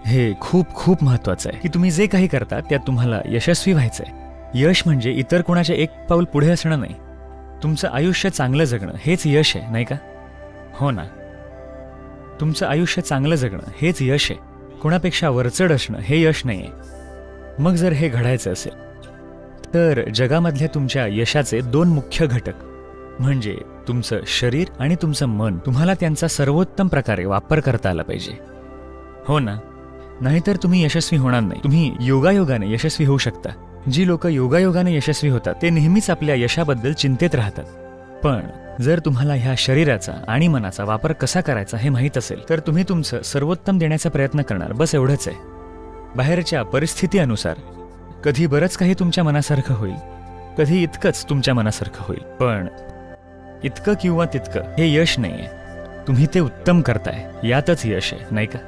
हे खूप खूप महत्वाचं आहे की तुम्ही जे काही करता त्यात तुम्हाला यशस्वी व्हायचंय। यश म्हणजे इतर कोणाच्या एक पाऊल पुढे असणं नाही, तुमचं आयुष्य चांगलं जगणं हेच यश आहे, नाही का? हो ना, तुमचं आयुष्य चांगलं जगणं हेच यश आहे, कोणापेक्षा वरचढ असणं हे यश नाहीये। मग जर हे घडायचं असेल तर जगामधल्या तुमच्या यशाचे दोन मुख्य घटक म्हणजे तुमचं शरीर आणि तुमचं मन, तुम्हाला त्यांचा सर्वोत्तम प्रकारे वापर करता आला पाहिजे। हो ना, नाहीतर तुम्ही यशस्वी होणार नाही। तुम्ही योगायोगाने यशस्वी होऊ शकता। जी लोक योगायोगाने यशस्वी होतात ते नेहमीच आपल्या यशाबद्दल चिंतेत राहतात। पण जर तुम्हाला ह्या शरीराचा आणि मनाचा वापर कसा करायचा हे माहीत असेल तर तुम्ही तुमचं सर्वोत्तम देण्याचा प्रयत्न करणार, बस एवढंच आहे। बाहेरच्या परिस्थिती अनुसार कधी बरंच काही तुमच्या मनासारखं होईल, कधी इतकंच तुमच्या मनासारखं होईल, पण इतकं किंवा तितकं हे यश नाहीये, तुम्ही ते उत्तम करताय यातच यश आहे, नाही का?